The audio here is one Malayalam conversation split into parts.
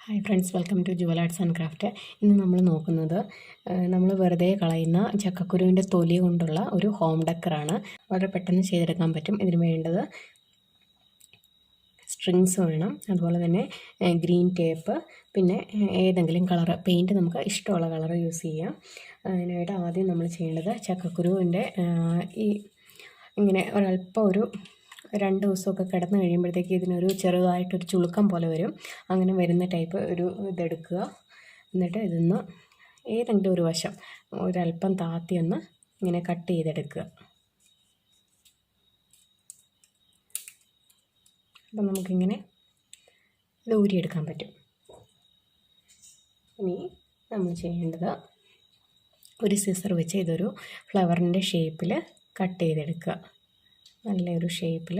Hi friends, welcome to jewel arts and craft. ഇന്ന് നമ്മൾ നോക്കുന്നത് നമ്മൾ വെറുതെ കളയുന്ന ചക്കക്കുരുവിൻ്റെ തൊലി കൊണ്ടുള്ള ഒരു ഹോം ഡെക്കറാണ്. വളരെ പെട്ടെന്ന് ചെയ്തെടുക്കാൻ പറ്റും. ഇതിന് വേണ്ടത് സ്ട്രിങ്സ് വേണം, അതുപോലെ തന്നെ ഗ്രീൻ ടേപ്പ്, പിന്നെ ഏതെങ്കിലും കളർ പെയിൻറ്റ് നമുക്ക് ഇഷ്ടമുള്ള കളർ യൂസ് ചെയ്യാം. അതിനായിട്ട് ആദ്യം നമ്മൾ ചെയ്യേണ്ടത് ചക്കക്കുരുവിൻ്റെ ഇങ്ങനെ ഒരല്പം ഒരു 2 ദിവസമൊക്കെ കിടന്ന് കഴിയുമ്പോഴത്തേക്ക് ഇതിനൊരു ചെറുതായിട്ടൊരു ചുളുക്കം പോലെ വരും. അങ്ങനെ വരുന്ന ടൈപ്പ് ഒരു ഇതെടുക്കുക. എന്നിട്ട് ഇതിന്ന് ഏതെങ്കിലും ഒരു വശം ഒരല്പം താത്തി ഒന്ന് ഇങ്ങനെ കട്ട് ചെയ്തെടുക്കുക. അപ്പം നമുക്കിങ്ങനെ ഇത് ഊരിയെടുക്കാൻ പറ്റും. ഇനി നമ്മൾ ചെയ്യേണ്ടത് ഒരു സിസർ വെച്ച് ഇതൊരു ഫ്ലവറിൻ്റെ ഷേപ്പിൽ കട്ട് ചെയ്തെടുക്കുക. നല്ലൊരു ഷേപ്പിൽ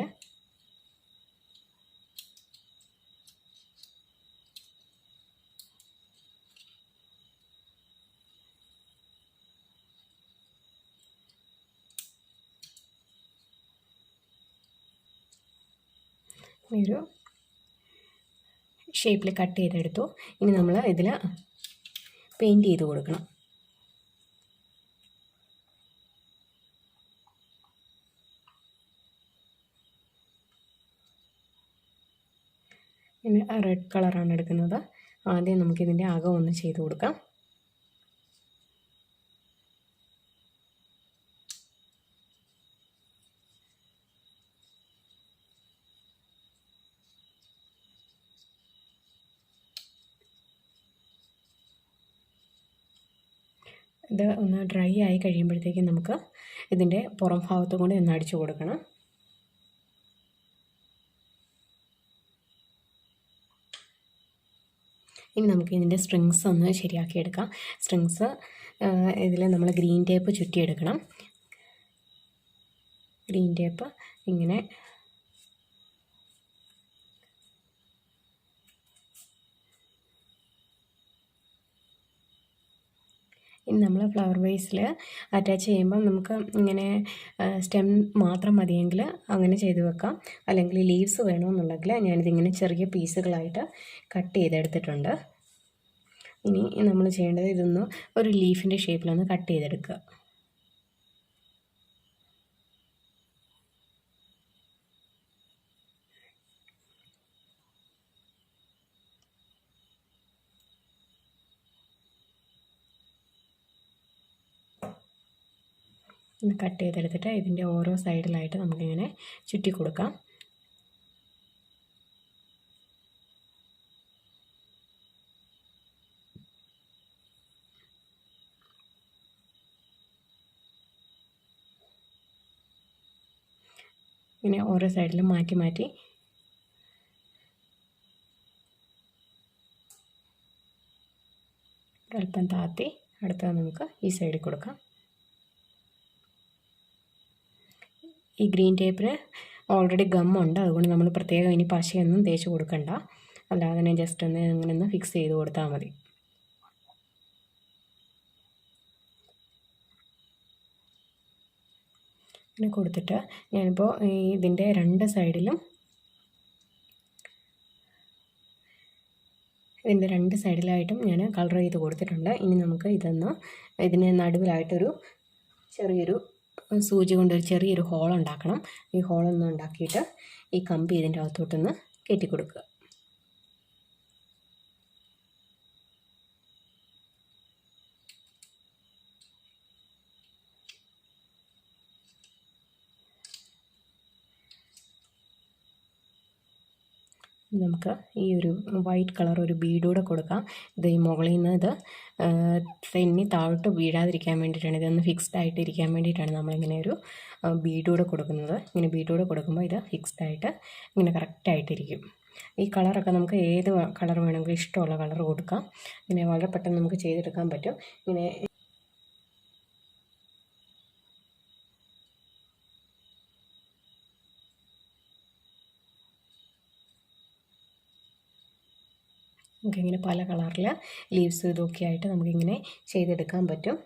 ഒരു ഷേപ്പിൽ കട്ട് ചെയ്തെടുത്തു. ഇനി നമ്മൾ ഇതിൽ പെയിൻറ്റ് ചെയ്ത് കൊടുക്കണം. പിന്നെ റെഡ് കളറാണ് എടുക്കുന്നത്. ആദ്യം നമുക്കിതിൻ്റെ അകം ഒന്ന് ചെയ്ത് കൊടുക്കാം. ഇത് ഒന്ന് ഡ്രൈ ആയി കഴിയുമ്പോഴത്തേക്കും നമുക്ക് ഇതിൻ്റെ പുറം ഭാഗത്തും കൂടി ഒന്ന് അടിച്ചു കൊടുക്കണം. ഇനി നമുക്ക് ഇതിൻ്റെ സ്ട്രിങ്സ് ഒന്ന് ശരിയാക്കിയെടുക്കാം. സ്ട്രിങ്സ് ഇതിൽ നമ്മൾ ഗ്രീൻ ടേപ്പ് ചുറ്റിയെടുക്കണം. ഗ്രീൻ ടേപ്പ് ഇങ്ങനെ ഇനി നമ്മൾ ഫ്ലവർ വേസിൽ അറ്റാച്ച് ചെയ്യുമ്പം നമുക്ക് ഇങ്ങനെ സ്റ്റെം മാത്രം മതിയെങ്കിൽ അങ്ങനെ ചെയ്ത് വെക്കാം. അല്ലെങ്കിൽ ലീവ്സ് വേണമെന്നുണ്ടെങ്കിൽ ഞാനിതിങ്ങനെ ചെറിയ പീസുകളായിട്ട് കട്ട് ചെയ്തെടുത്തിട്ടുണ്ട്. ഇനി നമ്മൾ ചെയ്യേണ്ടത് ഇതൊന്ന് ഒരു ലീഫിൻ്റെ ഷേപ്പിലൊന്ന് കട്ട് ചെയ്തെടുക്കുക. കട്ട് ചെയ്തെടുത്തിട്ട് ഇതിൻ്റെ ഓരോ സൈഡിലായിട്ട് നമുക്കിങ്ങനെ ചുറ്റി കൊടുക്കാം. ഇങ്ങനെ ഓരോ സൈഡിലും മാറ്റി മാറ്റി അല്പം താത്തി അടുത്തത് നമുക്ക് ഈ സൈഡിൽ കൊടുക്കാം. ഈ ഗ്രീൻ ടേപ്പിന് ഓൾറെഡി ഗമ്മുണ്ട്, അതുകൊണ്ട് നമ്മൾ പ്രത്യേകം ഇനി പശയൊന്നും തേച്ച് കൊടുക്കണ്ട. അല്ലാതെ തന്നെ ജസ്റ്റ് ഒന്ന് ഇങ്ങനെ ഒന്ന് ഫിക്സ് ചെയ്ത് കൊടുത്താൽ മതി. ഇങ്ങനെ കൊടുത്തിട്ട് ഞാനിപ്പോൾ ഇതിൻ്റെ 2 സൈഡിലും ഇതിൻ്റെ 2 സൈഡിലായിട്ടും ഞാൻ കളർ ചെയ്ത് കൊടുത്തിട്ടുണ്ട്. ഇനി നമുക്ക് ഇതിന് നടുവിലായിട്ടൊരു ചെറിയൊരു സൂചി കൊണ്ട് ഒരു ചെറിയൊരു ഹോൾ ഉണ്ടാക്കണം. ഈ ഹോളൊന്ന് ഉണ്ടാക്കിയിട്ട് ഈ കമ്പി ഇതിൻ്റെ അകത്തോട്ടൊന്ന് കയറ്റി കൊടുക്കുക. നമുക്ക് ഈ ഒരു വൈറ്റ് കളർ ഒരു ബീഡൂടെ കൊടുക്കാം. ഇത് ഈ മുകളിൽ നിന്ന് ഇത് തെന്നി താഴോട്ട് വീഴാതിരിക്കാൻ വേണ്ടിയിട്ടാണ്, ഇതൊന്ന് ഫിക്സ്ഡ് ആയിട്ട് ഇരിക്കാൻ വേണ്ടിയിട്ടാണ് നമ്മളിങ്ങനെ ഒരു ബീഡൂടെ കൊടുക്കുന്നത്. ഇങ്ങനെ ബീഡൂടെ കൊടുക്കുമ്പോൾ ഇത് ഫിക്സ്ഡ് ആയിട്ട് ഇങ്ങനെ കറക്റ്റായിട്ടിരിക്കും. ഈ കളറൊക്കെ നമുക്ക് ഏത് കളർ വേണമെങ്കിലും ഇഷ്ടമുള്ള കളർ കൊടുക്കാം. ഇങ്ങനെ വളരെ പെട്ടെന്ന് നമുക്ക് ചെയ്തെടുക്കാൻ പറ്റും. ഇങ്ങനെ നമുക്കിങ്ങനെ പല കളറിൽ ലീവ്സ് ഇതൊക്കെ ആയിട്ട് നമുക്കിങ്ങനെ ചെയ്തെടുക്കാൻ പറ്റും.